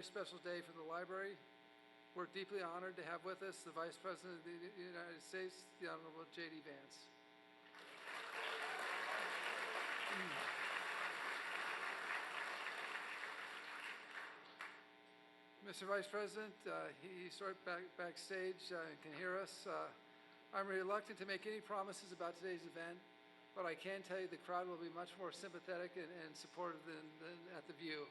Special day for the library. We're deeply honored to have with us the Vice President of the United States, the Honorable JD Vance. Mr. Vice President, he's right backstage and can hear us. I'm reluctant to make any promises about today's event, but I can tell you the crowd will be much more sympathetic and supportive than at the View.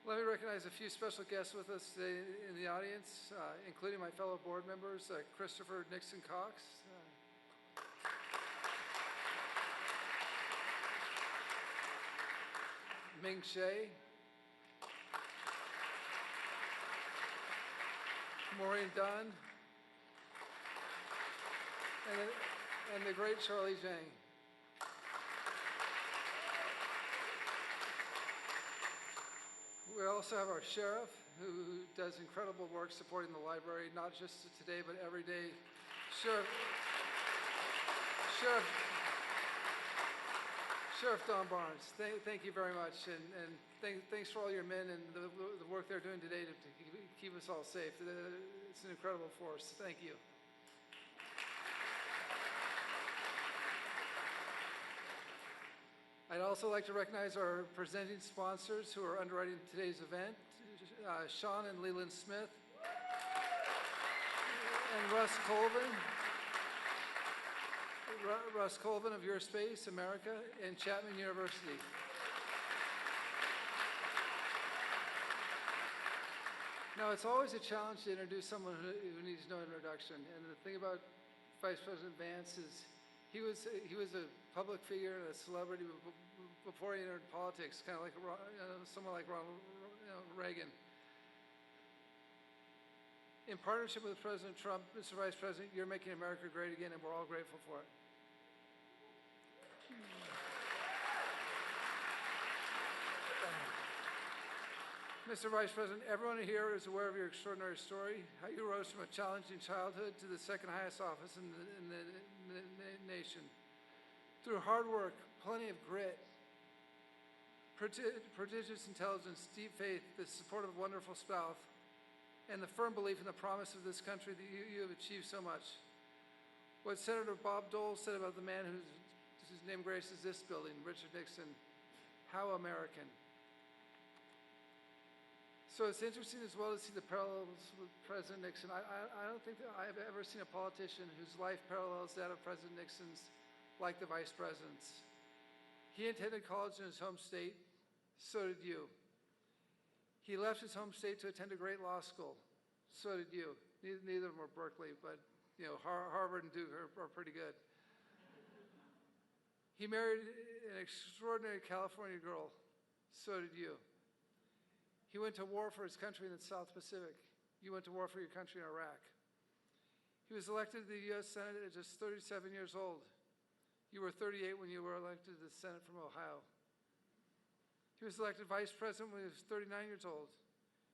Let me recognize a few special guests with us today in the audience, including my fellow board members, Christopher Nixon Cox, Ming Shea, Maureen Dunn, and the great Charlie Zhang. We also have our sheriff, who does incredible work supporting the library, not just today, but every day. Sheriff Don Barnes, thank you very much, and thanks for all your men and the work they're doing today to keep us all safe. It's an incredible force. Thank you. I'd also like to recognize our presenting sponsors who are underwriting today's event, Sean and Leland Smith, and Russ Colvin of Your Space America, and Chapman University. Now, it's always a challenge to introduce someone who needs no introduction, and the thing about Vice President Vance is he was a public figure and a celebrity before he entered politics, kind of like someone like Ronald Reagan. In partnership with President Trump, Mr. Vice President, you're making America great again, and we're all grateful for it. Mr. Vice President, everyone here is aware of your extraordinary story, how you rose from a challenging childhood to the second highest office in the nation. Through hard work, plenty of grit, prodigious intelligence, deep faith, the support of a wonderful spouse, and the firm belief in the promise of this country that you have achieved so much. What Senator Bob Dole said about the man whose name graces this building, Richard Nixon, how American. So it's interesting as well to see the parallels with President Nixon. I don't think that I've ever seen a politician whose life parallels that of President Nixon's like the Vice President's. He attended college in his home state, so did you. He left his home state to attend a great law school, so did you. Neither of them were Berkeley, but Harvard and Duke are pretty good. He married an extraordinary California girl, so did you. He went to war for his country in the South Pacific. You went to war for your country in Iraq. He was elected to the U.S. Senate at just 37 years old. You were 38 when you were elected to the Senate from Ohio. He was elected vice president when he was 39 years old.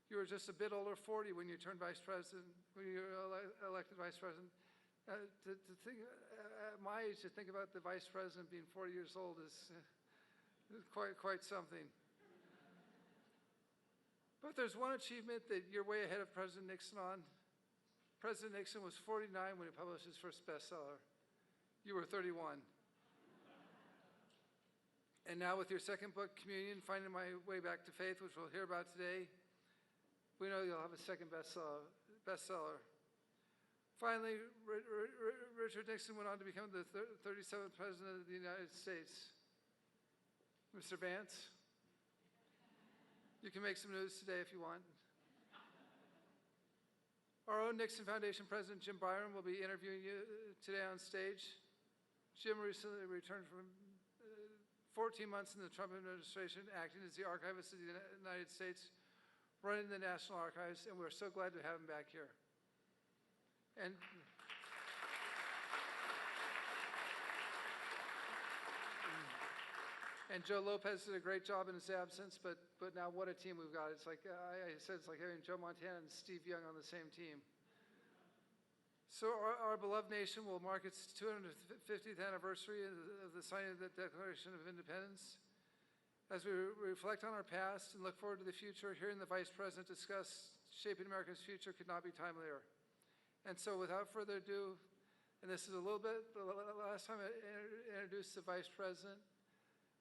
You were just a bit older, 40, when you turned vice president, when you were elected vice president. To think, at my age, to think about the vice president being 40 years old is quite something. But there's one achievement that you're way ahead of President Nixon on. President Nixon was 49 when he published his first bestseller. You were 31. And now with your second book, Communion, Finding My Way Back to Faith, which we'll hear about today, we know you'll have a second bestseller. Finally, Richard Nixon went on to become the 37th President of the United States. Mr. Vance? You can make some news today if you want. Our own Nixon Foundation President Jim Byron will be interviewing you today on stage. Jim recently returned from 14 months in the Trump administration, acting as the archivist of the United States, running the National Archives, and we're so glad to have him back here. And Joe Lopez did a great job in his absence, but now what a team we've got. It's like, I said, it's like having Joe Montana and Steve Young on the same team. So our beloved nation will mark its 250th anniversary of the signing of the Declaration of Independence. As we reflect on our past and look forward to the future, hearing the Vice President discuss shaping America's future could not be timelier. And so without further ado, and this is a little bit, the last time I introduced the Vice President,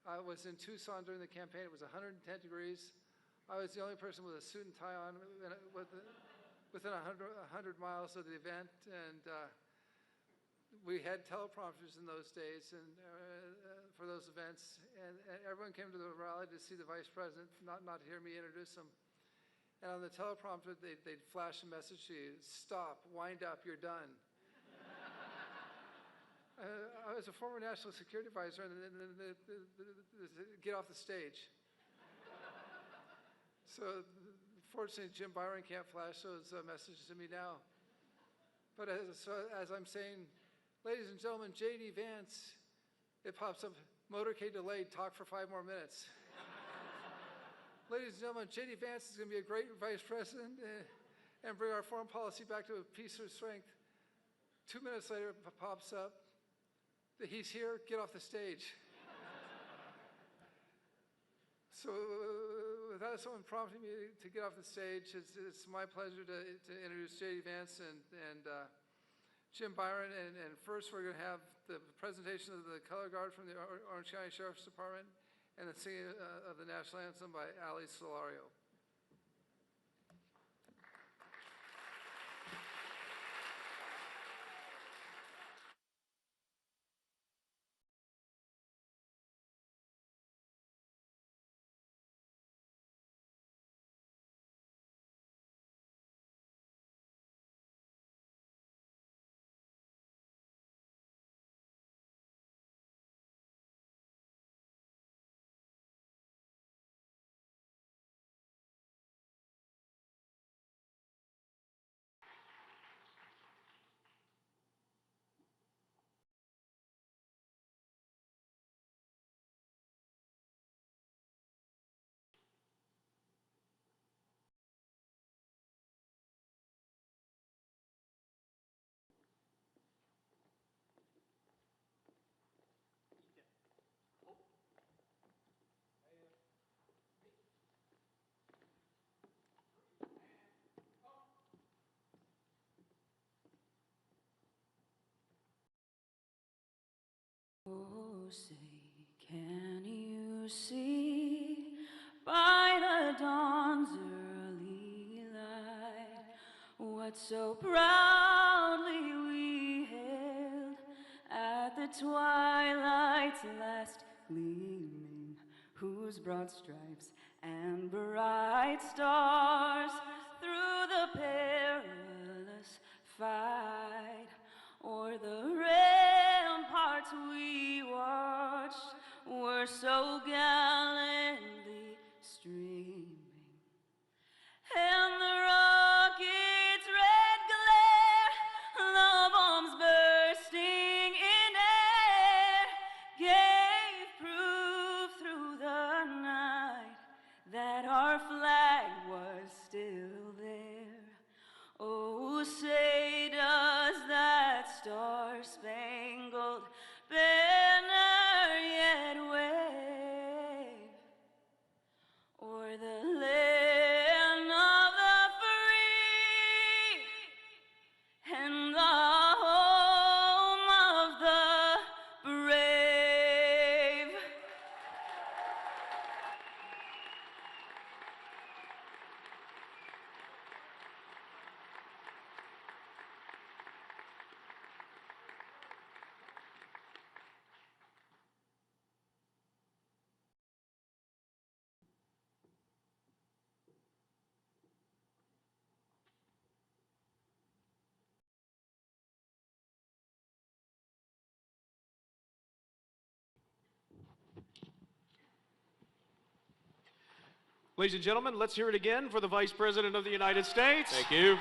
I was in Tucson during the campaign. It was 110 degrees. I was the only person with a suit and tie on within 100 miles of the event, and we had teleprompters in those days and for those events, and everyone came to the rally to see the Vice President, not to hear me introduce him. And on the teleprompter, they'd flash a message to you: stop, wind up, you're done. I was a former national security advisor, and get off the stage. So fortunately, Jim Byron can't flash those messages to me now. But as I'm saying, ladies and gentlemen, JD Vance, it pops up, motorcade delayed, talk for 5 more minutes. Ladies and gentlemen, JD Vance is going to be a great Vice President and bring our foreign policy back to a peace or strength. 2 minutes later, it pops up that he's here, get off the stage. So without someone prompting me to get off the stage, it's my pleasure to introduce JD Vance and Jim Byron. And first we're going to have the presentation of the color guard from the Orange County Sheriff's Department and the singing of the national anthem by Ali Solario. Oh, say, can you see by the dawn's early light what so proudly we hailed at the twilight's last gleaming, whose broad stripes and bright stars through the perilous fight o'er the ramparts we watched were so gallantly streaming, and the rocket's red glare, the bombs bursting in air, gave proof through the night that our flag was still there. Oh, say does that star-spangled banner yet wave o'er the land of the free and the home of the brave? Ladies and gentlemen, let's hear it again for the Vice President of the United States. Thank you.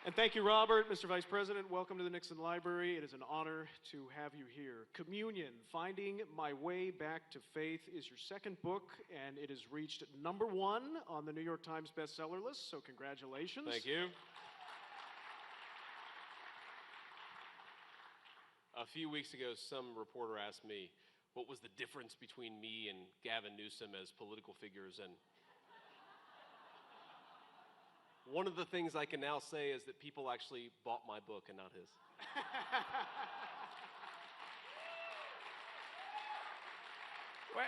And thank you, Robert. Mr. Vice President, welcome to the Nixon Library. It is an honor to have you here. Communion, Finding My Way Back to Faith, is your second book, and it has reached #1 on the New York Times bestseller list, so congratulations. Thank you. A few weeks ago, some reporter asked me what was the difference between me and Gavin Newsom as political figures, and one of the things I can now say is that people actually bought my book and not his. Well,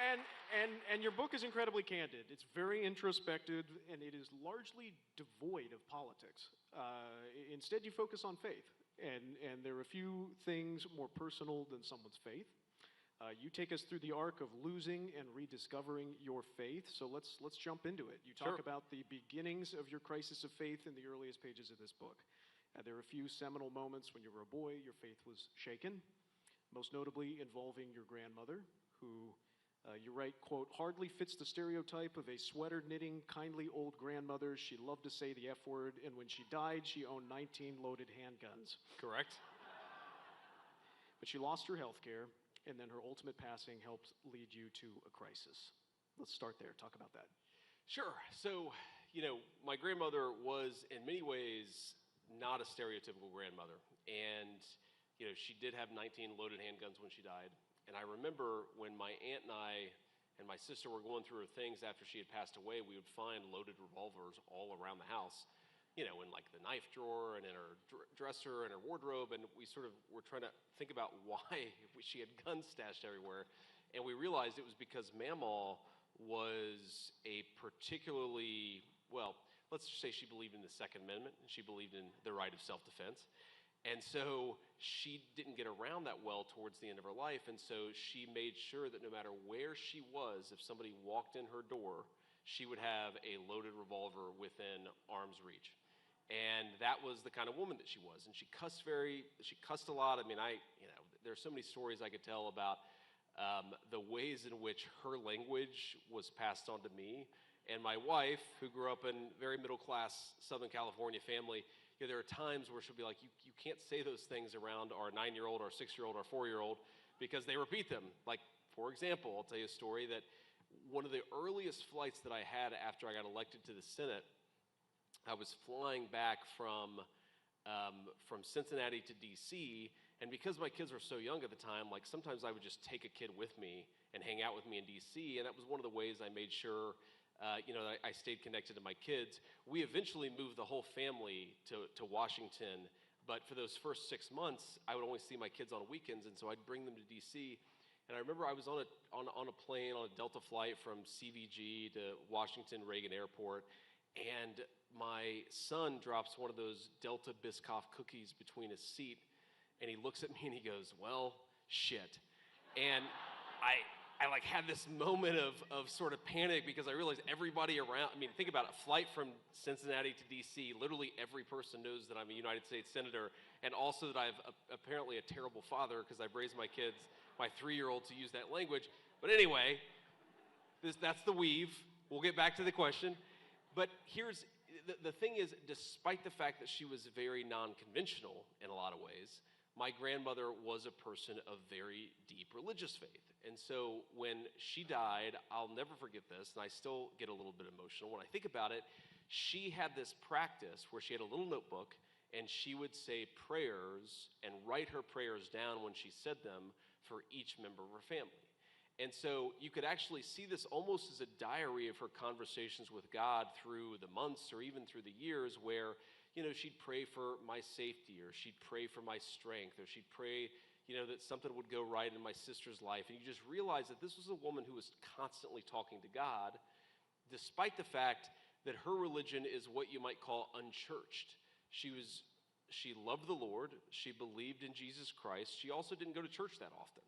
and your book is incredibly candid. It's very introspective, and it is largely devoid of politics. Instead, you focus on faith, and there are a few things more personal than someone's faith. You take us through the arc of losing and rediscovering your faith, so let's jump into it. You talk Sure. about the beginnings of your crisis of faith in the earliest pages of this book. There are a few seminal moments when you were a boy, your faith was shaken, most notably involving your grandmother, who you write, quote, hardly fits the stereotype of a sweater-knitting, kindly old grandmother. She loved to say the F word, and when she died, she owned 19 loaded handguns. Correct? But she lost her health care, and then her ultimate passing helped lead you to a crisis. Let's start there. Talk about that. Sure. So, my grandmother was in many ways not a stereotypical grandmother. And, she did have 19 loaded handguns when she died. And I remember when my aunt and I and my sister were going through her things after she had passed away, we would find loaded revolvers all around the house, in like the knife drawer and in her dresser and her wardrobe. And we sort of were trying to think about why she had guns stashed everywhere. And we realized it was because Mamaw was a particularly, well, let's just say she believed in the Second Amendment and she believed in the right of self-defense. And so she didn't get around that well towards the end of her life, and so she made sure that no matter where she was, if somebody walked in her door, she would have a loaded revolver within arm's reach. And that was the kind of woman that she was. And she cussed a lot. I mean, there's so many stories I could tell about the ways in which her language was passed on to me. And my wife, who grew up in a very middle-class Southern California family, there are times where she'll be like, you can't say those things around our 9-year-old, our 6-year-old, our 4-year-old, because they repeat them. Like, for example, I'll tell you a story that one of the earliest flights that I had after I got elected to the Senate, I was flying back from Cincinnati to D.C., and because my kids were so young at the time, like sometimes I would just take a kid with me and hang out with me in D.C., and that was one of the ways I made sure I stayed connected to my kids. We eventually moved the whole family to Washington, but for those first 6 months, I would only see my kids on weekends, and so I'd bring them to D.C. And I remember I was on a plane on a Delta flight from CVG to Washington Reagan Airport, and my son drops one of those Delta Biscoff cookies between his seat, and he looks at me and he goes, "Well, shit." And I like had this moment of sort of panic because I realized everybody around, I mean, think about it, a flight from Cincinnati to DC, literally every person knows that I'm a United States Senator, and also that I've apparently a terrible father because I've raised my kids, my 3-year-old, to use that language. But anyway, that's the weave. We'll get back to the question. But here's, the thing is, despite the fact that she was very non-conventional in a lot of ways, my grandmother was a person of very deep religious faith. And so when she died, I'll never forget this, and I still get a little bit emotional when I think about it. She had this practice where she had a little notebook, and she would say prayers and write her prayers down when she said them for each member of her family. And so you could actually see this almost as a diary of her conversations with God through the months or even through the years where, she'd pray for my safety, or she'd pray for my strength, or she'd pray, that something would go right in my sister's life. And you just realize that this was a woman who was constantly talking to God, despite the fact that her religion is what you might call unchurched. She loved the Lord. She believed in Jesus Christ. She also didn't go to church that often.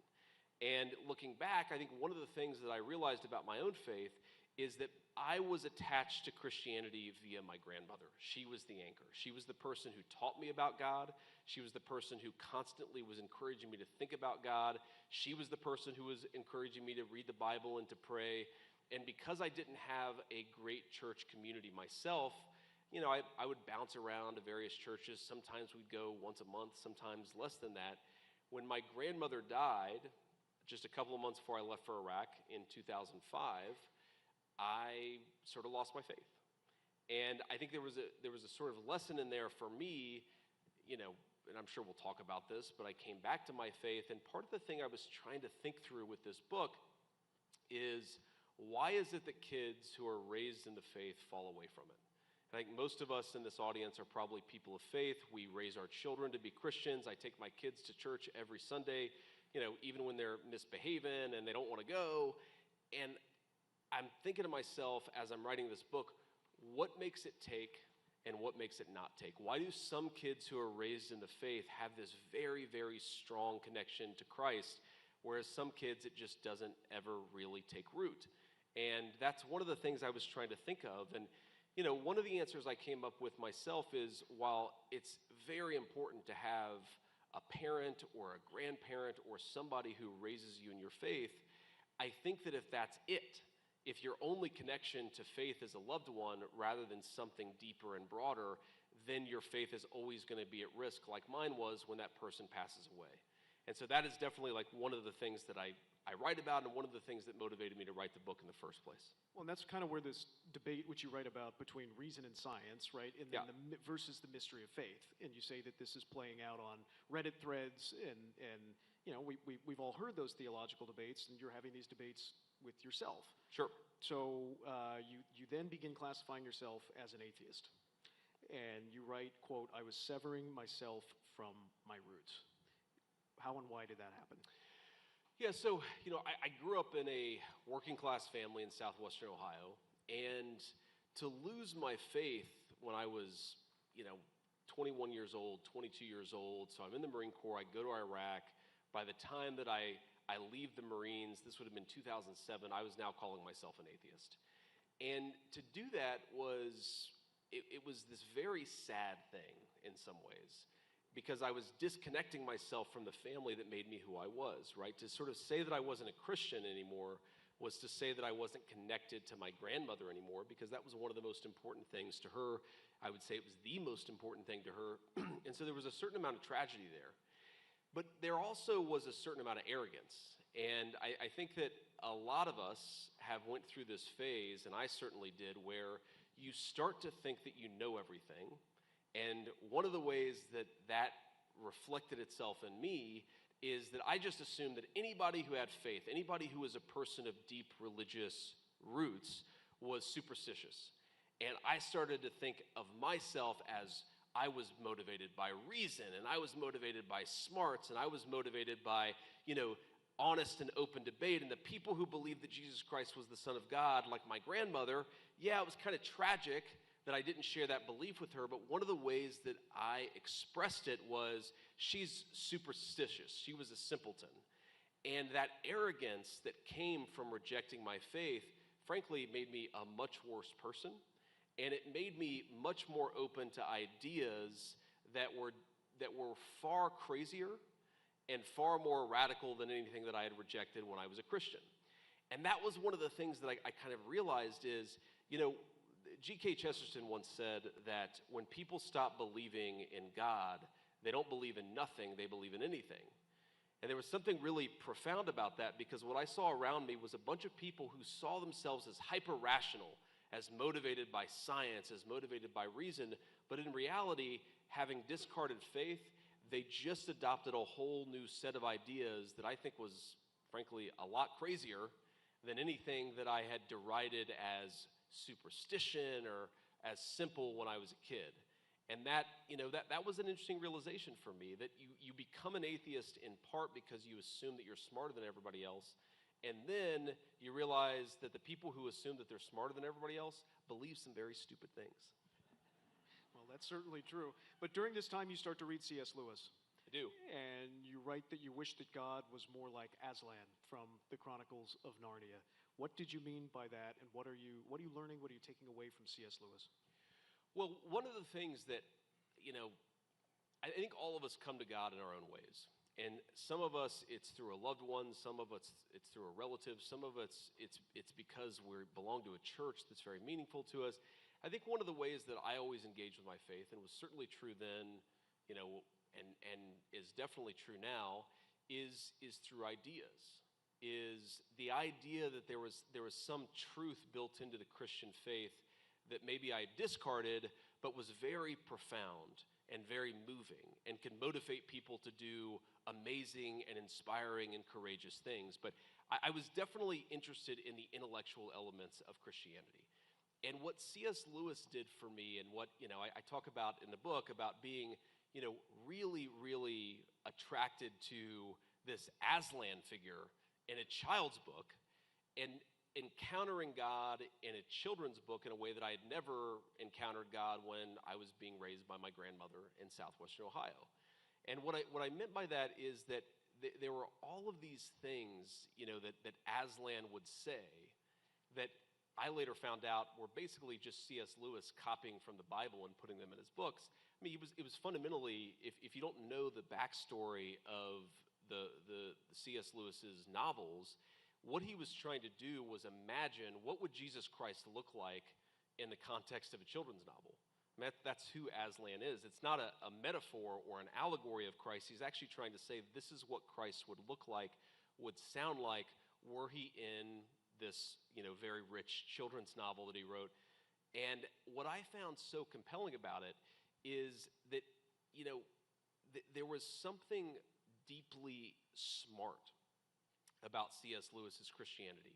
And looking back, I think one of the things that I realized about my own faith is that I was attached to Christianity via my grandmother. She was the anchor. She was the person who taught me about God. She was the person who constantly was encouraging me to think about God. She was the person who was encouraging me to read the Bible and to pray. And because I didn't have a great church community myself, I would bounce around to various churches. Sometimes we'd go once a month, sometimes less than that. When my grandmother died, just a couple of months before I left for Iraq in 2005, I sort of lost my faith. And I think there was a sort of lesson in there for me, and I'm sure we'll talk about this, but I came back to my faith, and part of the thing I was trying to think through with this book is, why is it that kids who are raised in the faith fall away from it? I think most of us in this audience are probably people of faith. We raise our children to be Christians. I take my kids to church every Sunday, even when they're misbehaving and they don't want to go. And I'm thinking to myself as I'm writing this book, what makes it take and what makes it not take? Why do some kids who are raised in the faith have this very, very strong connection to Christ, whereas some kids it just doesn't ever really take root? And that's one of the things I was trying to think of. And one of the answers I came up with myself is, while it's very important to have a parent or a grandparent or somebody who raises you in your faith, I think that if that's it, if your only connection to faith is a loved one rather than something deeper and broader, then your faith is always going to be at risk, like mine was when that person passes away. And so that is definitely like one of the things that I write about, and one of the things that motivated me to write the book in the first place. Well, and that's kind of where this debate, which you write about, between reason and science, right, and then versus the mystery of faith. And you say that this is playing out on Reddit threads, and we've all heard those theological debates, and you're having these debates with yourself. Sure. So you then begin classifying yourself as an atheist. And you write, quote, "I was severing myself from my roots." How and why did that happen? Yeah, so, I grew up in a working class family in southwestern Ohio, and to lose my faith when I was, 21 years old, 22 years old, so I'm in the Marine Corps, I go to Iraq. By the time that I leave the Marines, this would have been 2007, I was now calling myself an atheist. And to do that was, it was this very sad thing in some ways, because I was disconnecting myself from the family that made me who I was, right? To sort of say that I wasn't a Christian anymore was to say that I wasn't connected to my grandmother anymore, because that was one of the most important things to her. I would say it was the most important thing to her. And so there was a certain amount of tragedy there. But there also was a certain amount of arrogance. And I think that a lot of us have went through this phase, and I certainly did, where you start to think that you know everything. And one of the ways that reflected itself in me is that I just assumed that anybody who had faith, anybody who was a person of deep religious roots, was superstitious. And I started to think of myself as I was motivated by reason, and I was motivated by smarts, and I was motivated by, honest and open debate. And the people who believed that Jesus Christ was the Son of God, like my grandmother, it was kind of tragic that I didn't share that belief with her, but one of the ways that I expressed it was, she's superstitious. She was a simpleton. And that arrogance that came from rejecting my faith, frankly, made me a much worse person. And it made me much more open to ideas that were far crazier and far more radical than anything that I had rejected when I was a Christian. And that was one of the things that I kind of realized is, G.K. Chesterton once said that when people stop believing in God, they don't believe in nothing, they believe in anything. And there was something really profound about that, because what I saw around me was a bunch of people who saw themselves as hyper-rational, as motivated by science, as motivated by reason, but in reality, having discarded faith, they just adopted a whole new set of ideas that I think was, frankly, a lot crazier than anything that I had derided as superstition or as simple when I was a kid. And that was an interesting realization for me, that you become an atheist in part because you assume that you're smarter than everybody else, and then you realize that the people who assume that they're smarter than everybody else believe some very stupid things. Well, that's certainly true. But during this time, you start to read C.S. Lewis. I do. And you write that you wish that God was more like Aslan from the Chronicles of Narnia. What did you mean by that, and what are you learning, what are you taking away from C.S. Lewis? Well, one of the things that, I think all of us come to God in our own ways. And some of us, it's through a loved one, some of us, it's through a relative, some of us, it's because we belong to a church that's very meaningful to us. I think one of the ways that I always engaged with my faith, and was certainly true then, and is definitely true now, is through ideas. Is the idea that there was some truth built into the Christian faith that maybe I discarded, but was very profound and very moving and can motivate people to do amazing and inspiring and courageous things. But I was definitely interested in the intellectual elements of Christianity. And what C.S. Lewis did for me, and what I talk about in the book about being really, really attracted to this Aslan figure in a child's book, and encountering God in a children's book in a way that I had never encountered God when I was being raised by my grandmother in southwestern Ohio. And what I meant by that is that there were all of these things, that Aslan would say that I later found out were basically just C.S. Lewis copying from the Bible and putting them in his books. I mean, it was fundamentally, if you don't know the backstory of the C.S. Lewis's novels, what he was trying to do was imagine what would Jesus Christ look like in the context of a children's novel. I mean, that's who Aslan is. It's not a metaphor or an allegory of Christ. He's actually trying to say this is what Christ would look like, would sound like, were he in this very rich children's novel that he wrote. And what I found so compelling about it is that there was something deeply smart about C.S. Lewis's Christianity.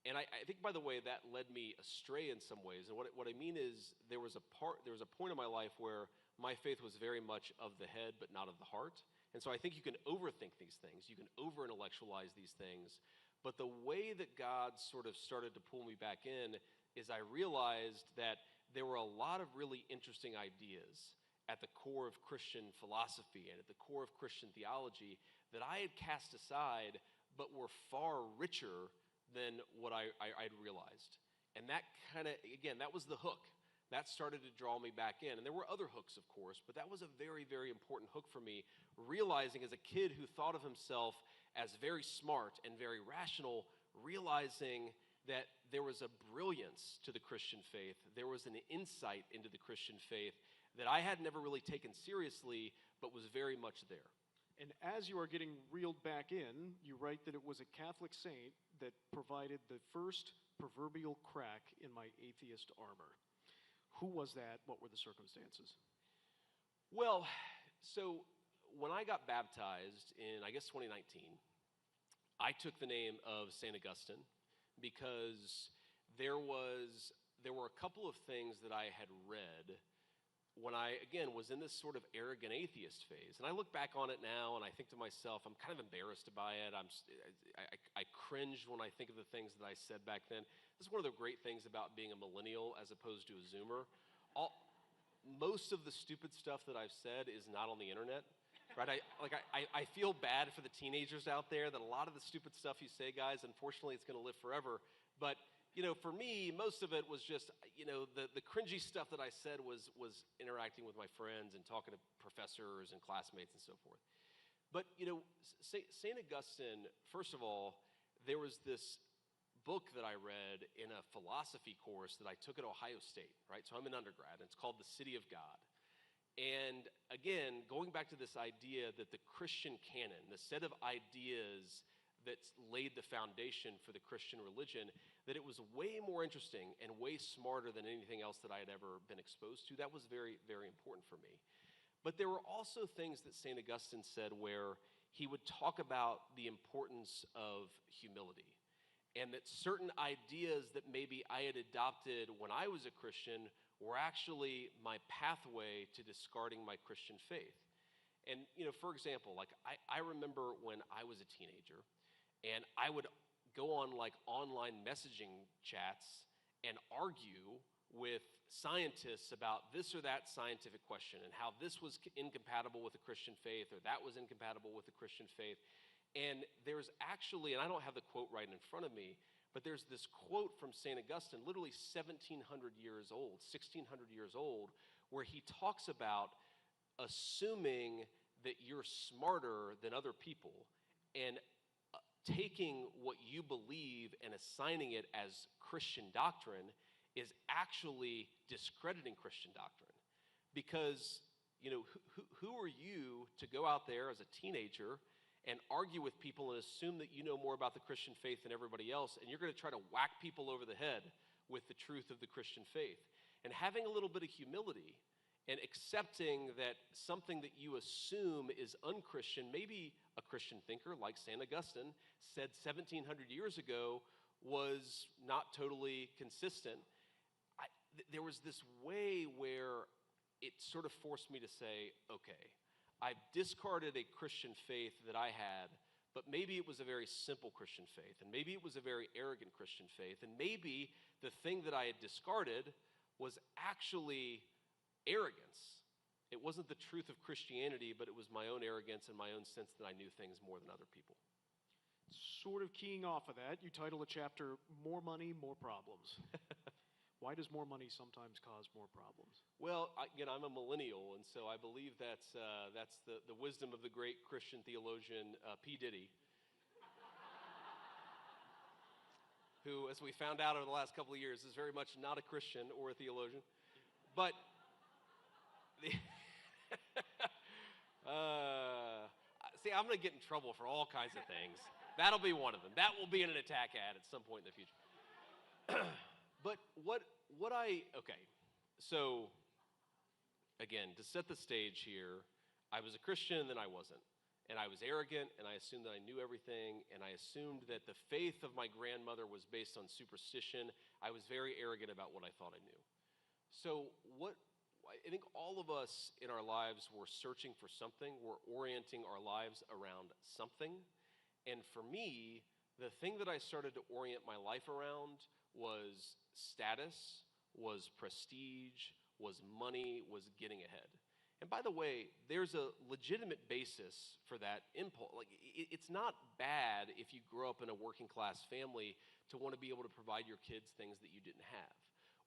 And I think, by the way, that led me astray in some ways. And what I mean is there was a point in my life where my faith was very much of the head but not of the heart. And so I think you can overthink these things. You can over-intellectualize these things. But the way that God sort of started to pull me back in is I realized that there were a lot of really interesting ideas at the core of Christian philosophy and at the core of Christian theology that I had cast aside but were far richer than what I'd realized. And that kind of, again, that was the hook. That started to draw me back in. And there were other hooks, of course, but that was a very, very important hook for me, realizing as a kid who thought of himself as very smart and very rational, realizing that there was a brilliance to the Christian faith. There was an insight into the Christian faith that I had never really taken seriously, but was very much there. And as you are getting reeled back in, you write that it was a Catholic saint that provided the first proverbial crack in my atheist armor. Who was that? What were the circumstances? Well, so when I got baptized in, I guess, 2019, I took the name of St. Augustine because there were a couple of things that I had read when I, again, was in this sort of arrogant atheist phase. And I look back on it now and I think to myself, I'm kind of embarrassed by it. I cringe when I think of the things that I said back then. This is one of the great things about being a millennial as opposed to a Zoomer. Most of the stupid stuff that I've said is not on the internet. Right, I feel bad for the teenagers out there that a lot of the stupid stuff you say, guys, unfortunately, it's going to live forever. But for me, most of it was just the cringy stuff that I said was interacting with my friends and talking to professors and classmates and so forth. But Saint Augustine, first of all, there was this book that I read in a philosophy course that I took at Ohio State. Right, so I'm an undergrad, and it's called The City of God. And again, going back to this idea that the Christian canon, the set of ideas that laid the foundation for the Christian religion, that it was way more interesting and way smarter than anything else that I had ever been exposed to. That was very, very important for me. But there were also things that St. Augustine said where he would talk about the importance of humility, and that certain ideas that maybe I had adopted when I was a Christian were actually my pathway to discarding my Christian faith. And, for example, like I remember when I was a teenager and I would go on like online messaging chats and argue with scientists about this or that scientific question and how this was incompatible with the Christian faith or that was incompatible with the Christian faith. And there's actually, and I don't have the quote right in front of me, but there's this quote from St. Augustine, literally 1,700 years old, 1,600 years old, where he talks about assuming that you're smarter than other people and taking what you believe and assigning it as Christian doctrine is actually discrediting Christian doctrine. Because, who are you to go out there as a teenager and argue with people and assume that you know more about the Christian faith than everybody else, and you're going to try to whack people over the head with the truth of the Christian faith? And having a little bit of humility and accepting that something that you assume is unchristian, maybe a Christian thinker like St. Augustine said 1,700 years ago, was not totally consistent. There was this way where it sort of forced me to say, okay, I've discarded a Christian faith that I had, but maybe it was a very simple Christian faith, and maybe it was a very arrogant Christian faith, and maybe the thing that I had discarded was actually arrogance. It wasn't the truth of Christianity, but it was my own arrogance and my own sense that I knew things more than other people. Sort of keying off of that, you title a chapter, More Money, More Problems. Why does more money sometimes cause more problems? Well, again, I'm a millennial, and so I believe that's the wisdom of the great Christian theologian P. Diddy, who, as we found out over the last couple of years, is very much not a Christian or a theologian. But see, I'm going to get in trouble for all kinds of things. That'll be one of them. That will be in an attack ad at some point in the future. But okay, so again, to set the stage here, I was a Christian and then I wasn't. And I was arrogant and I assumed that I knew everything, and I assumed that the faith of my grandmother was based on superstition. I was very arrogant about what I thought I knew. So I think all of us in our lives were searching for something. We're orienting our lives around something. And for me, the thing that I started to orient my life around was status, was prestige, was money, was getting ahead. And by the way, there's a legitimate basis for that impulse. Like, it's not bad if you grow up in a working class family to want to be able to provide your kids things that you didn't have,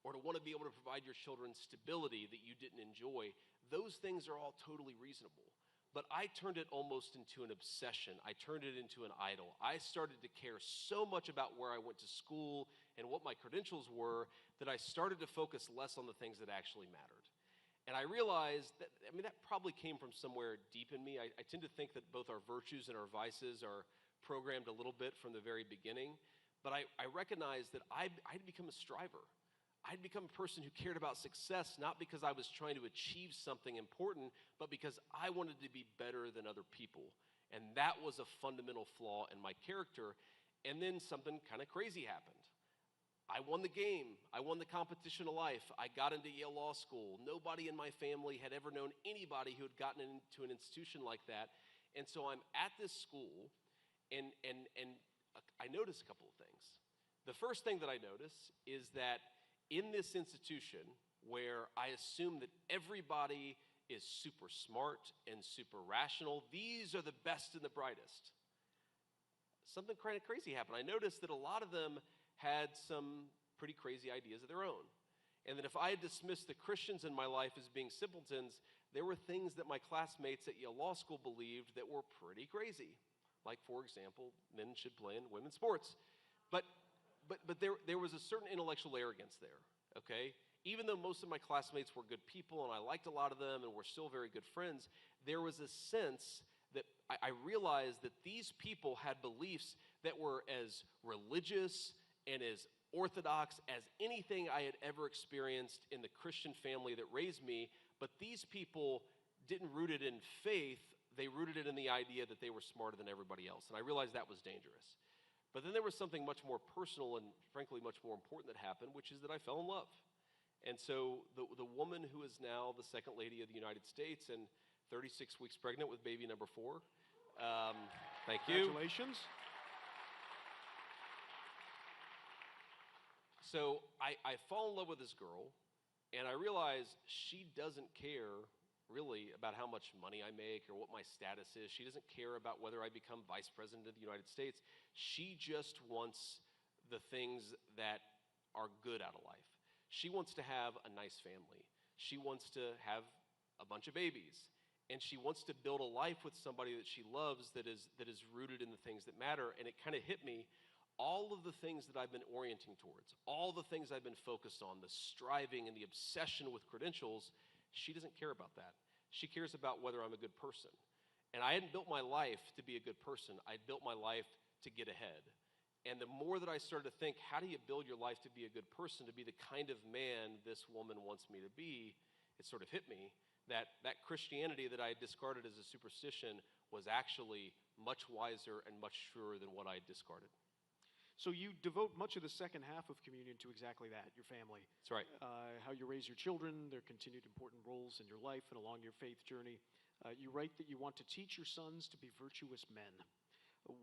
or to want to be able to provide your children stability that you didn't enjoy. Those things are all totally reasonable. But I turned it almost into an obsession. I turned it into an idol. I started to care so much about where I went to school and what my credentials were that I started to focus less on the things that actually mattered. And I realized that, that probably came from somewhere deep in me. I tend to think that both our virtues and our vices are programmed a little bit from the very beginning. But I recognized that I'd become a striver. I'd become a person who cared about success, not because I was trying to achieve something important, but because I wanted to be better than other people. And that was a fundamental flaw in my character. And then something kind of crazy happened. I won the game. I won the competition of life. I got into Yale Law School. Nobody in my family had ever known anybody who had gotten into an institution like that. And so I'm at this school, and I noticed a couple of things. The first thing that I notice is that in this institution, where I assume that everybody is super smart and super rational, these are the best and the brightest, something kind of crazy happened. I noticed that a lot of them had some pretty crazy ideas of their own. And that if I had dismissed the Christians in my life as being simpletons, there were things that my classmates at Yale Law School believed that were pretty crazy. Like, for example, men should play in women's sports. But there was a certain intellectual arrogance there, okay? Even though most of my classmates were good people and I liked a lot of them and we're still very good friends, there was a sense that I realized that these people had beliefs that were as religious and as orthodox as anything I had ever experienced in the Christian family that raised me, but these people didn't root it in faith, they rooted it in the idea that they were smarter than everybody else, and I realized that was dangerous. But then there was something much more personal and frankly much more important that happened, which is that I fell in love. And so the woman who is now the second lady of the United States and 36 weeks pregnant with baby number 4, thank you. Congratulations. So I fall in love with this girl, and I realize she doesn't care really about how much money I make or what my status is. She doesn't care about whether I become vice president of the United States. She just wants the things that are good out of life. She wants to have a nice family. She wants to have a bunch of babies. And she wants to build a life with somebody that she loves that is rooted in the things that matter. And it kind of hit me. All of the things that I've been orienting towards, all the things I've been focused on, the striving and the obsession with credentials, she doesn't care about that. She cares about whether I'm a good person. And I hadn't built my life to be a good person. I'd built my life to get ahead. And the more that I started to think, how do you build your life to be a good person, to be the kind of man this woman wants me to be, it sort of hit me that Christianity that I had discarded as a superstition was actually much wiser and much truer than what I had discarded. So you devote much of the second half of communion to exactly that, your family. That's right. How you raise your children, their continued important roles in your life and along your faith journey. You write that you want to teach your sons to be virtuous men.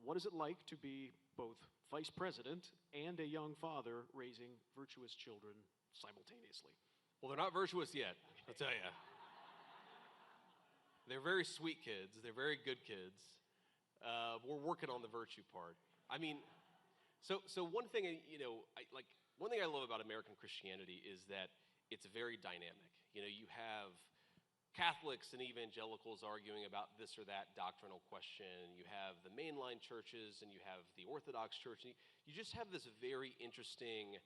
What is it like to be both vice president and a young father raising virtuous children simultaneously? Well, they're not virtuous yet, I'll tell you. They're very sweet kids. They're very good kids. We're working on the virtue part. I mean, so one thing, one thing I love about American Christianity is that it's very dynamic. You have Catholics and evangelicals arguing about this or that doctrinal question. You have the mainline churches and you have the Orthodox Church. You just have this very interesting,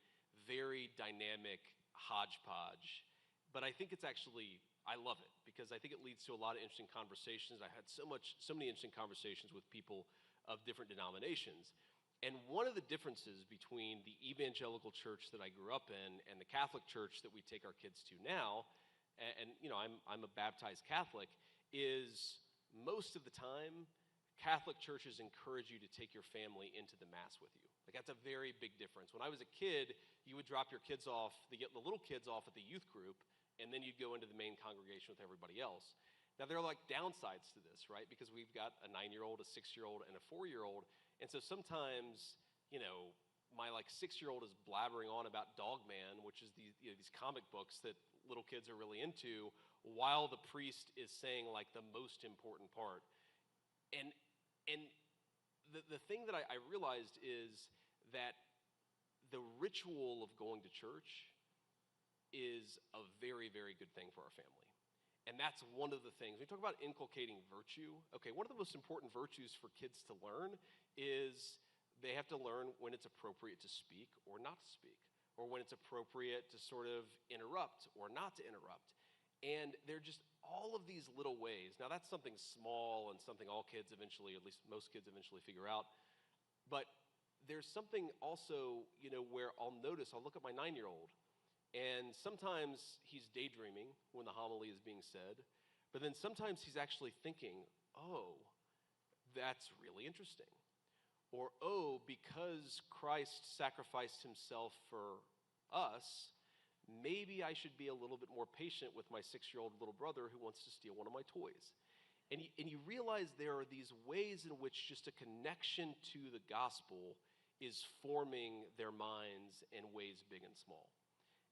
very dynamic hodgepodge. But I think it's actually, I love it because I think it leads to a lot of interesting conversations. I had so many interesting conversations with people of different denominations. And one of the differences between the evangelical church that I grew up in and the Catholic church that we take our kids to now, and I'm a baptized Catholic, is most of the time Catholic churches encourage you to take your family into the Mass with you. Like, that's a very big difference. When I was a kid, you would drop your kids off, the little kids off at the youth group, and then you'd go into the main congregation with everybody else. Now, there are like downsides to this, right? Because we've got a 9-year-old, a 6-year-old, and a 4-year-old. And so sometimes, my 6-year-old is blabbering on about Dog Man, which is these comic books that little kids are really into, while the priest is saying the most important part. And the thing that I realized is that the ritual of going to church is a very, very good thing for our family. And that's one of the things. When we talk about inculcating virtue, okay, one of the most important virtues for kids to learn is they have to learn when it's appropriate to speak or not to speak, or when it's appropriate to sort of interrupt or not to interrupt. And they're just all of these little ways. Now, that's something small and something all kids eventually, at least most kids eventually figure out. But there's something also, where I'll look at my 9-year-old, and sometimes he's daydreaming when the homily is being said, but then sometimes he's actually thinking, oh, that's really interesting. Or, oh, because Christ sacrificed himself for us, maybe I should be a little bit more patient with my 6-year-old little brother who wants to steal one of my toys. And you realize there are these ways in which just a connection to the gospel is forming their minds in ways big and small.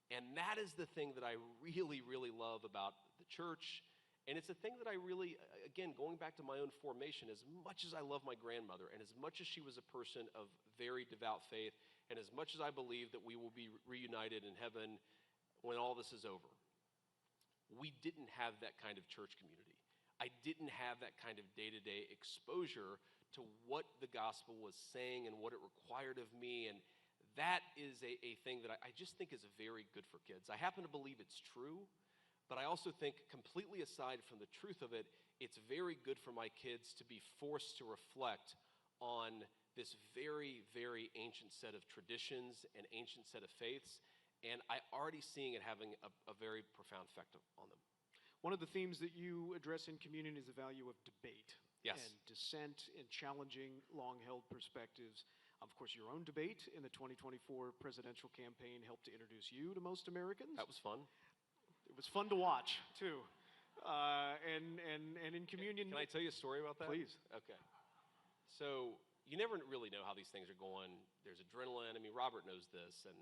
And that is the thing that I really, really love about the church. And it's a thing that I really, again, going back to my own formation, as much as I love my grandmother, and as much as she was a person of very devout faith, and as much as I believe that we will be reunited in heaven when all this is over, we didn't have that kind of church community. I didn't have that kind of day-to-day exposure to what the gospel was saying and what it required of me. And that is a thing that I just think is very good for kids. I happen to believe it's true, but I also think, completely aside from the truth of it, it's very good for my kids to be forced to reflect on this very, very ancient set of traditions and ancient set of faiths, and I'm already seeing it having a very profound effect on them. One of the themes that you address in communion is the value of debate. Yes. And dissent and challenging long-held perspectives. Of course, your own debate in the 2024 presidential campaign helped to introduce you to most Americans. That was fun. It was fun to watch, too. And in communion... Can I tell you a story about that? Please. Okay. So you never really know how these things are going. There's adrenaline. I mean, Robert knows this. And,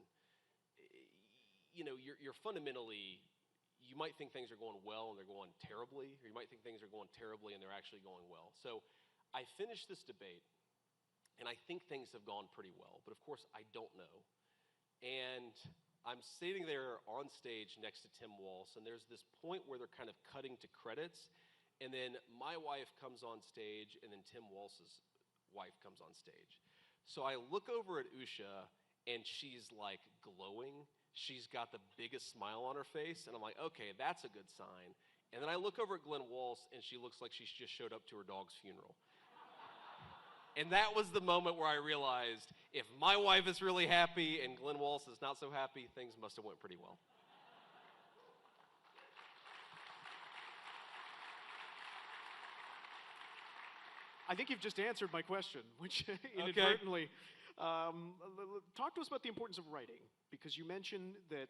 you're fundamentally... You might think things are going well and they're going terribly, or you might think things are going terribly and they're actually going well. So I finished this debate, and I think things have gone pretty well, but of course I don't know. And I'm sitting there on stage next to Tim Walz, and there's this point where they're kind of cutting to credits, and then my wife comes on stage, and then Tim Walz's wife comes on stage. So I look over at Usha, and she's like glowing. She's got the biggest smile on her face, and I'm like, okay, that's a good sign. And then I look over at Glenn Walz, and she looks like she's just showed up to her dog's funeral. And that was the moment where I realized, if my wife is really happy and Glenn Walz is not so happy, things must have went pretty well. I think you've just answered my question, which inadvertently. Talk to us about the importance of writing, because you mentioned that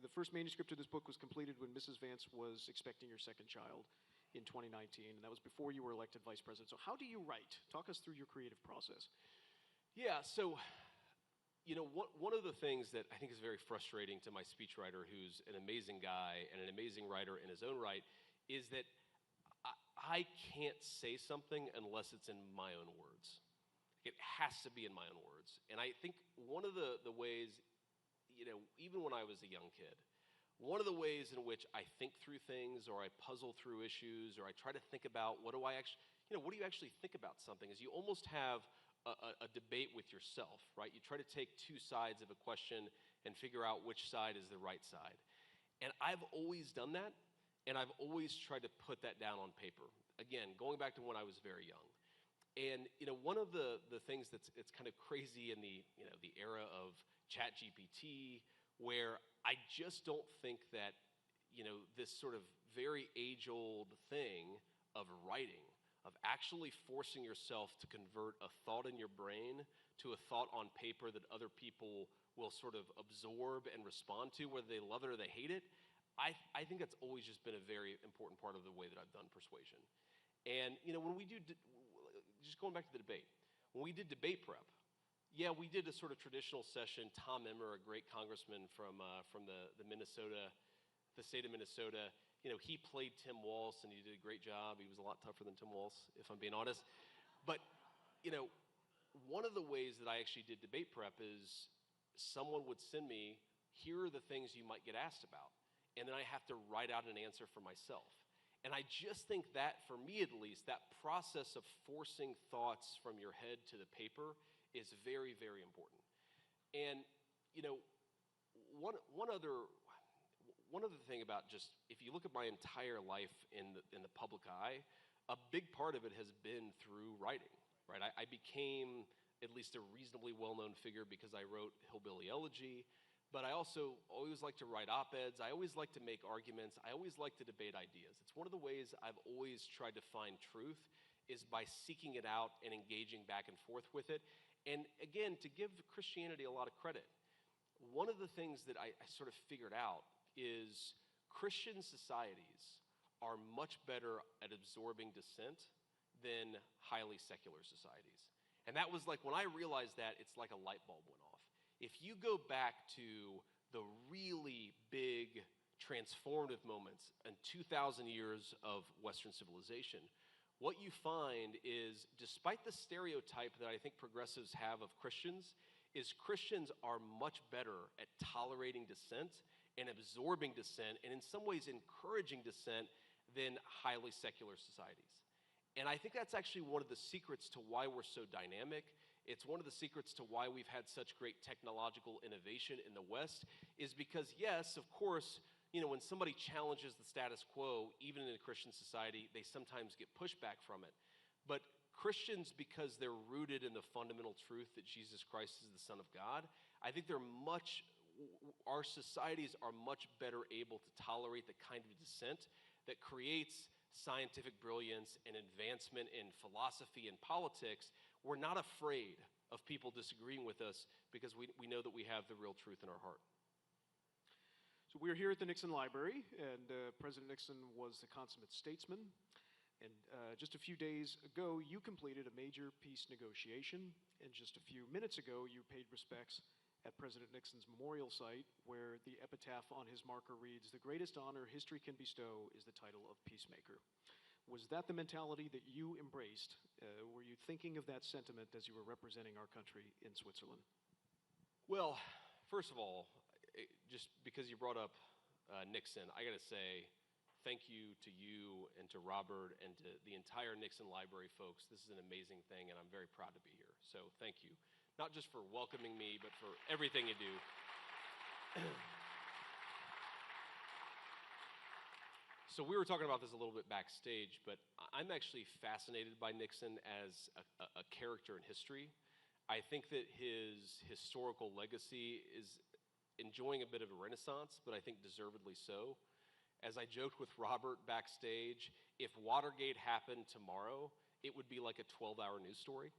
the first manuscript of this book was completed when Mrs. Vance was expecting your second child in 2019, and that was before you were elected vice president. So how do you write? Talk us through your creative process. Yeah, so, one of the things that I think is very frustrating to my speechwriter, who's an amazing guy and an amazing writer in his own right, is that I can't say something unless it's in my own words. It has to be in my own words. And I think one of the ways, even when I was a young kid, one of the ways in which I think through things, or I puzzle through issues, or I try to think about what do you actually think about something, is you almost have a debate with yourself, right? You try to take two sides of a question and figure out which side is the right side. And I've always done that, and I've always tried to put that down on paper. Again, going back to when I was very young. And one of the things it's kind of crazy in the era of ChatGPT, where I just don't think that this sort of very age-old thing of writing, of actually forcing yourself to convert a thought in your brain to a thought on paper that other people will sort of absorb and respond to, whether they love it or they hate it. I think that's always just been a very important part of the way that I've done persuasion. And when we do, just going back to the debate, when we did debate prep, yeah, we did a sort of traditional session. Tom Emmer, a great congressman from the Minnesota, the state of Minnesota, he played Tim Walz, and he did a great job. He was a lot tougher than Tim Walz, if I'm being honest. But one of the ways that I actually did debate prep is someone would send me, here are the things you might get asked about, and then I have to write out an answer for myself. And I just think that, for me at least, that process of forcing thoughts from your head to the paper is very, very important. And one other thing about, just if you look at my entire life in the public eye, a big part of it has been through writing, right? I became at least a reasonably well-known figure because I wrote Hillbilly Elegy. But I also always like to write op-eds. I always like to make arguments. I always like to debate ideas. It's one of the ways I've always tried to find truth, is by seeking it out and engaging back and forth with it. And again, to give Christianity a lot of credit, one of the things that I sort of figured out is Christian societies are much better at absorbing dissent than highly secular societies. And that was like, when I realized that, it's like a light bulb went off. If you go back to the really big transformative moments in 2,000 years of Western civilization, what you find is, despite the stereotype that I think progressives have of Christians, is Christians are much better at tolerating dissent and absorbing dissent, and in some ways encouraging dissent, than highly secular societies. And I think that's actually one of the secrets to why we're so dynamic. It's one of the secrets to why we've had such great technological innovation in the West, is because, yes, of course, when somebody challenges the status quo, even in a Christian society, they sometimes get pushback from it. But Christians, because they're rooted in the fundamental truth that Jesus Christ is the Son of God, I think our societies are much better able to tolerate the kind of dissent that creates scientific brilliance and advancement in philosophy and politics. We're not afraid of people disagreeing with us because we know that we have the real truth in our heart. So we're here at the Nixon Library, and President Nixon was the consummate statesman. And just a few days ago, you completed a major peace negotiation. And just a few minutes ago, you paid respects at President Nixon's memorial site, where the epitaph on his marker reads, "The greatest honor history can bestow is the title of peacemaker." Was that the mentality that you embraced? Were you thinking of that sentiment as you were representing our country in Switzerland? Well, first of all, just because you brought up Nixon, I got to say thank you to you and to Robert and to the entire Nixon Library folks. This is an amazing thing, and I'm very proud to be here. So thank you. Not just for welcoming me, but for everything you do. So we were talking about this a little bit backstage, but I'm actually fascinated by Nixon as a character in history. I think that his historical legacy is enjoying a bit of a renaissance, but I think deservedly so. As I joked with Robert backstage, if Watergate happened tomorrow, it would be like a 12-hour news story.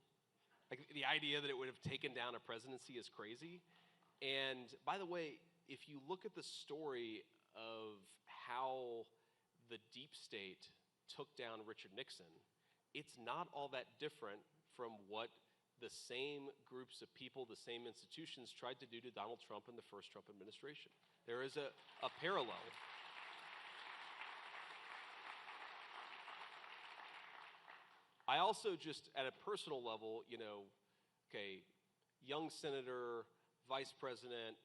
Like, the idea that it would have taken down a presidency is crazy. And by the way, if you look at the story of how the deep state took down Richard Nixon, it's not all that different from what the same groups of people, the same institutions tried to do to Donald Trump in the first Trump administration. There is a parallel. I also just, at a personal level, okay, young senator, vice president,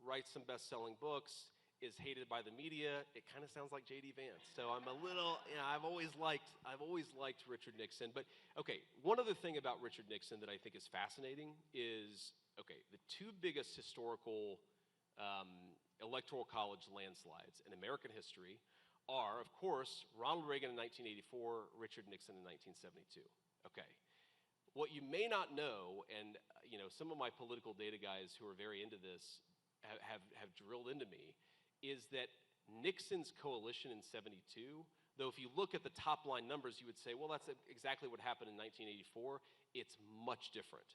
writes some best-selling books, is hated by the media. It kind of sounds like JD Vance. So I'm a little, I've always liked Richard Nixon. But okay, one other thing about Richard Nixon that I think is fascinating is, okay, the two biggest historical electoral college landslides in American history are, of course, Ronald Reagan in 1984, Richard Nixon in 1972. Okay. What you may not know, and some of my political data guys who are very into this have drilled into me, is that Nixon's coalition in 72, though if you look at the top line numbers, you would say, well, that's exactly what happened in 1984. It's much different.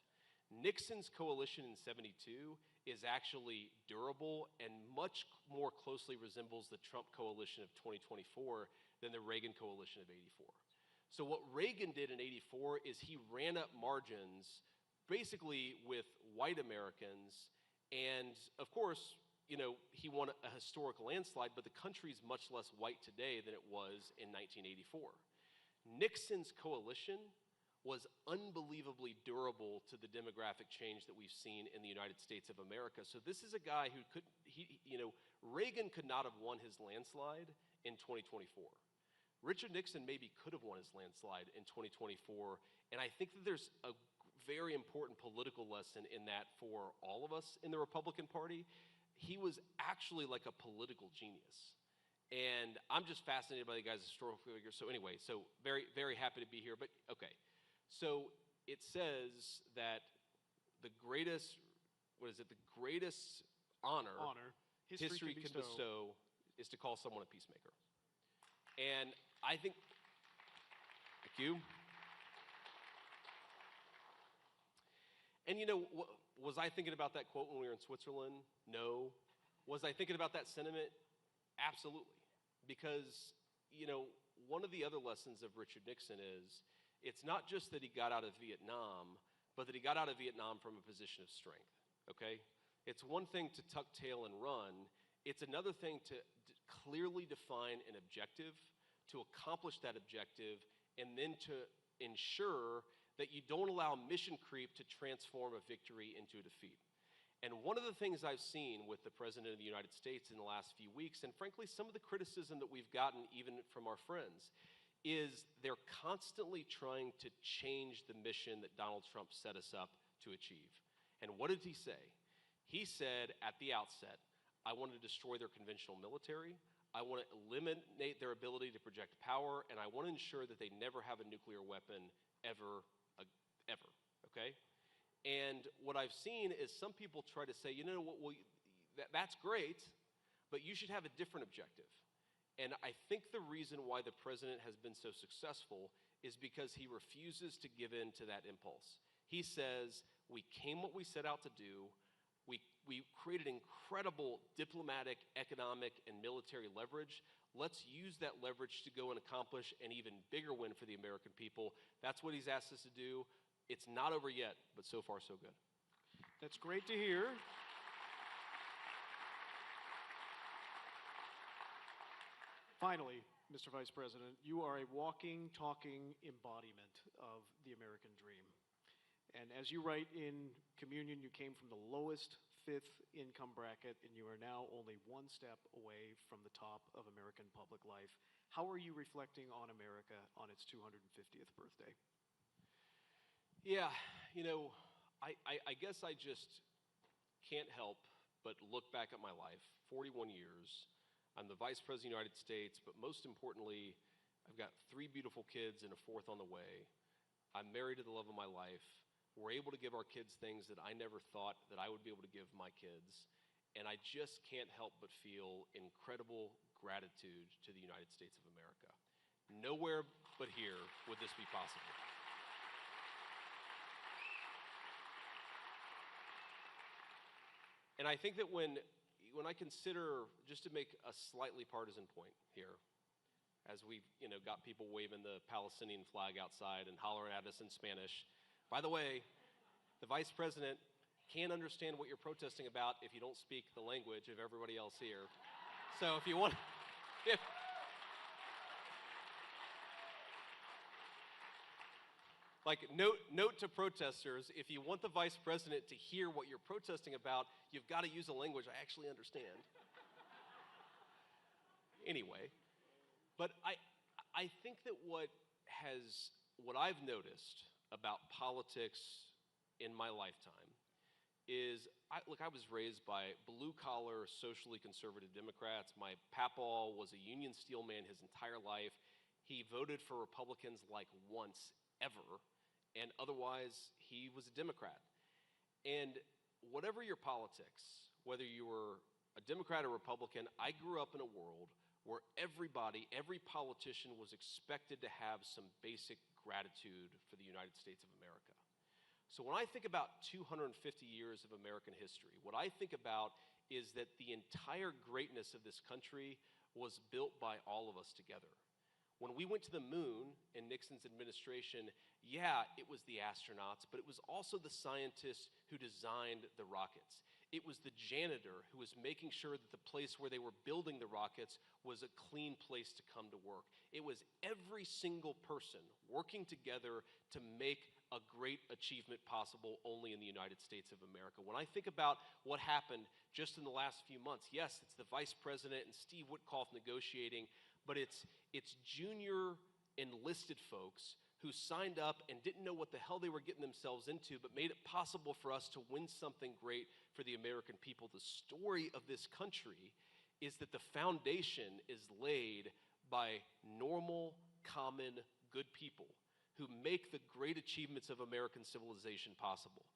Nixon's coalition in 72 is actually durable and much more closely resembles the Trump coalition of 2024 than the Reagan coalition of 84. So what Reagan did in 84 is he ran up margins basically with white Americans, and of course, he won a historic landslide, but the country's much less white today than it was in 1984. Nixon's coalition was unbelievably durable to the demographic change that we've seen in the United States of America. So this is a guy who Reagan could not have won his landslide in 2024. Richard Nixon maybe could have won his landslide in 2024, and I think that there's a very important political lesson in that for all of us in the Republican Party. He was actually like a political genius. And I'm just fascinated by the guy's historical figure. So anyway, so very, very happy to be here. But okay, so it says that the greatest, the greatest honor history can bestow is to call someone a peacemaker. And I think, thank you. And was I thinking about that quote when we were in Switzerland? No. Was I thinking about that sentiment? Absolutely. Because, one of the other lessons of Richard Nixon is, it's not just that he got out of Vietnam, but that he got out of Vietnam from a position of strength, okay? It's one thing to tuck tail and run. It's another thing to clearly define an objective, to accomplish that objective, and then to ensure that you don't allow mission creep to transform a victory into a defeat. And one of the things I've seen with the President of the United States in the last few weeks, and frankly, some of the criticism that we've gotten even from our friends, is they're constantly trying to change the mission that Donald Trump set us up to achieve. And what did he say? He said at the outset, I want to destroy their conventional military, I want to eliminate their ability to project power, and I want to ensure that they never have a nuclear weapon ever, okay? And what I've seen is some people try to say, that's great, but you should have a different objective. And I think the reason why the president has been so successful is because he refuses to give in to that impulse. He says, we came what we set out to do. We created incredible diplomatic, economic, and military leverage. Let's use that leverage to go and accomplish an even bigger win for the American people. That's what he's asked us to do. It's not over yet, but so far so good. That's great to hear. Finally, Mr. Vice President, you are a walking, talking embodiment of the American dream. And as you write in Communion, you came from the lowest fifth income bracket, and you are now only one step away from the top of American public life. How are you reflecting on America on its 250th birthday? Yeah, I guess I just can't help but look back at my life, 41 years. I'm the Vice President of the United States, but most importantly, I've got 3 beautiful kids and a 4th on the way. I'm married to the love of my life. We're able to give our kids things that I never thought that I would be able to give my kids. And I just can't help but feel incredible gratitude to the United States of America. Nowhere but here would this be possible. And I think that when I consider, just to make a slightly partisan point here, as we've got people waving the Palestinian flag outside and hollering at us in Spanish. By the way, the vice president can't understand what you're protesting about if you don't speak the language of everybody else here. So if you want, note to protesters, if you want the vice president to hear what you're protesting about, you've got to use a language I actually understand. Anyway, but I think that what I've noticed about politics in my lifetime is, I was raised by blue-collar, socially conservative Democrats. My papaw was a union steel man his entire life. He voted for Republicans like once ever, and otherwise he was a Democrat. And whatever your politics, whether you were a Democrat or Republican, I grew up in a world where every politician was expected to have some basic gratitude for the United States of America. So when I think about 250 years of American history, what I think about is that the entire greatness of this country was built by all of us together. When we went to the moon in Nixon's administration, yeah, it was the astronauts, but it was also the scientists who designed the rockets. It was the janitor who was making sure that the place where they were building the rockets was a clean place to come to work. It was every single person working together to make a great achievement possible only in the United States of America. When I think about what happened just in the last few months, yes, it's the vice president and Steve Witkoff negotiating, but it's junior enlisted folks who signed up and didn't know what the hell they were getting themselves into, but made it possible for us to win something great for the American people. The story of this country is that the foundation is laid by normal, common, good people who make the great achievements of American civilization possible.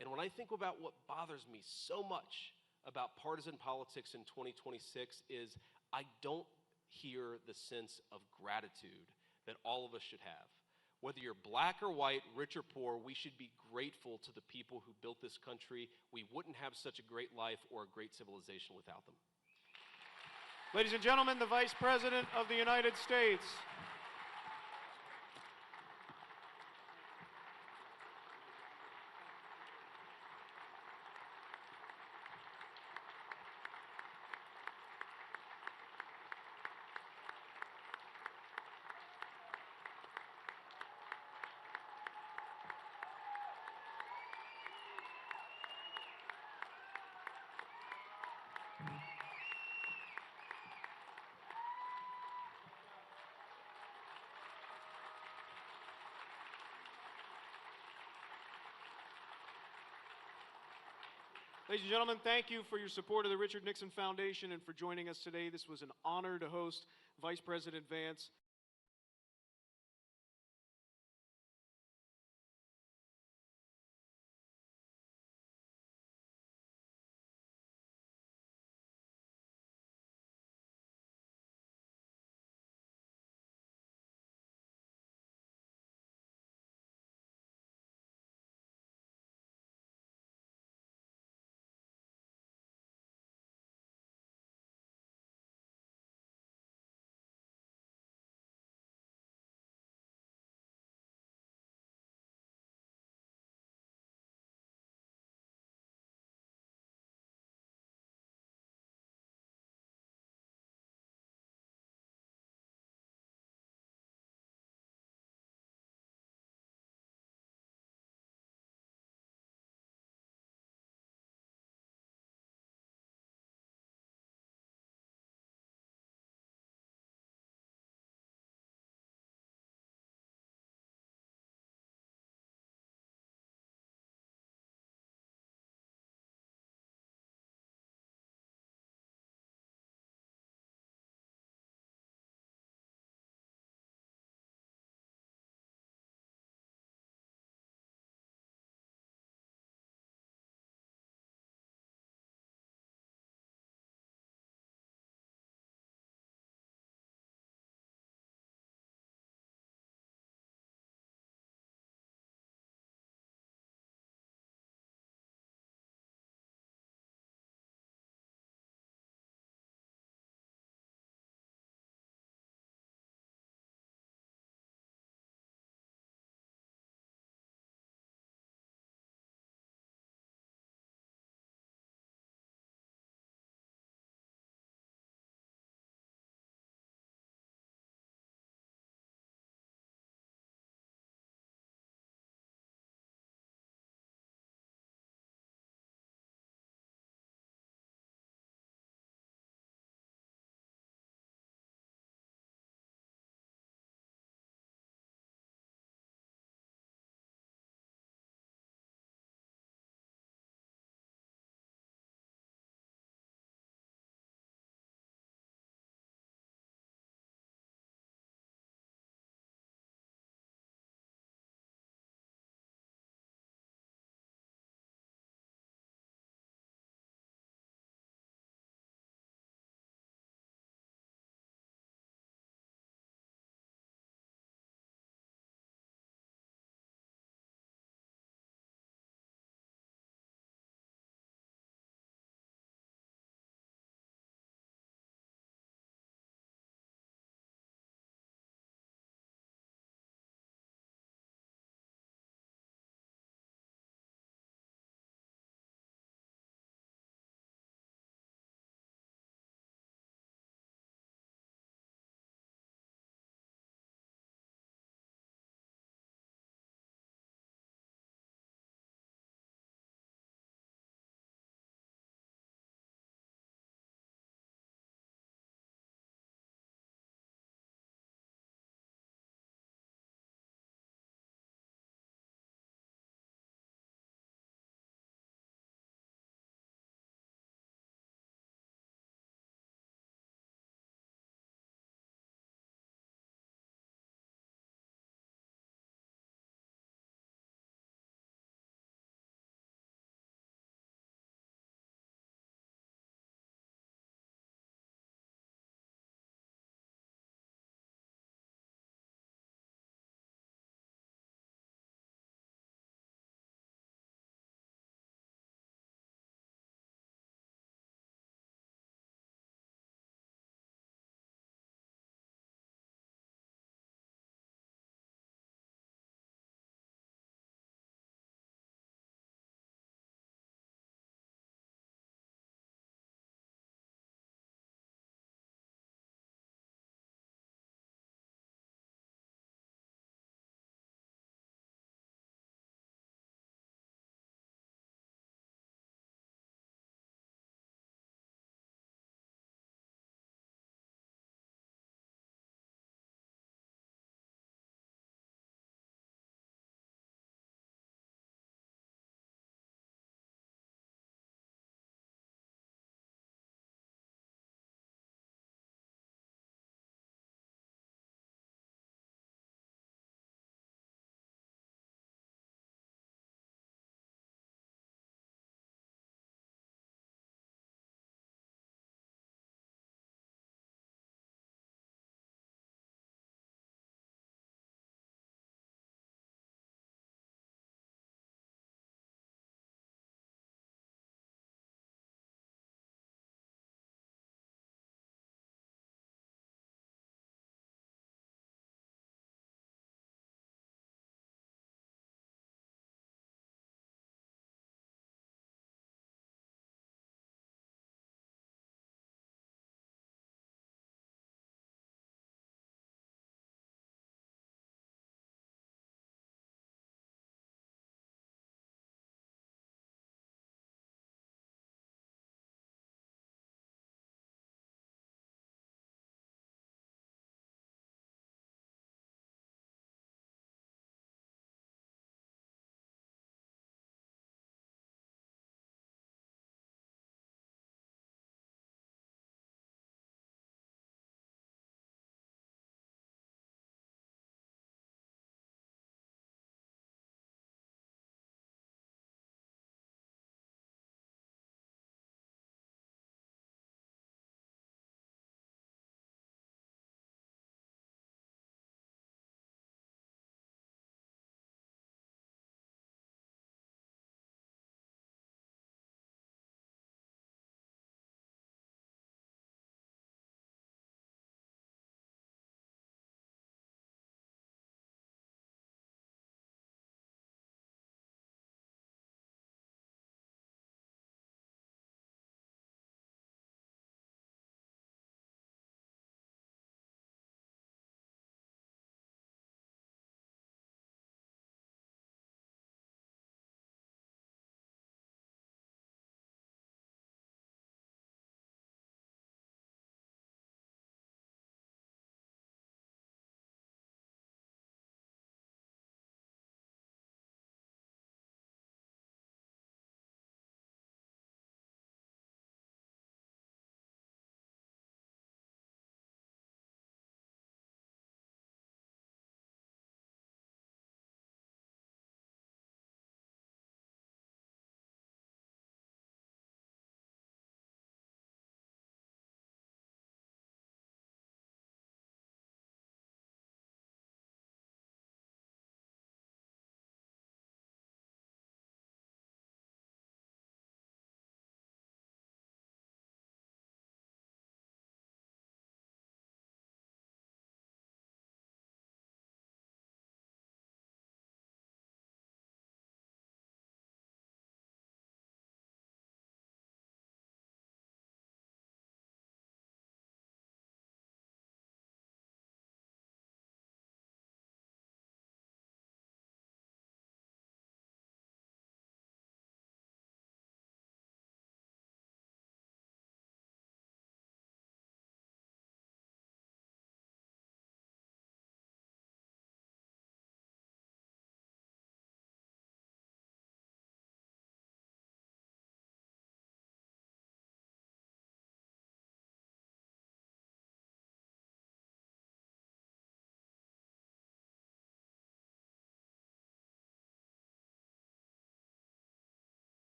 And when I think about what bothers me so much about partisan politics in 2026 is I don't hear the sense of gratitude that all of us should have. Whether you're black or white, rich or poor, we should be grateful to the people who built this country. We wouldn't have such a great life or a great civilization without them. Ladies and gentlemen, the Vice President of the United States. Ladies and gentlemen, thank you for your support of the Richard Nixon Foundation and for joining us today. This was an honor to host Vice President Vance.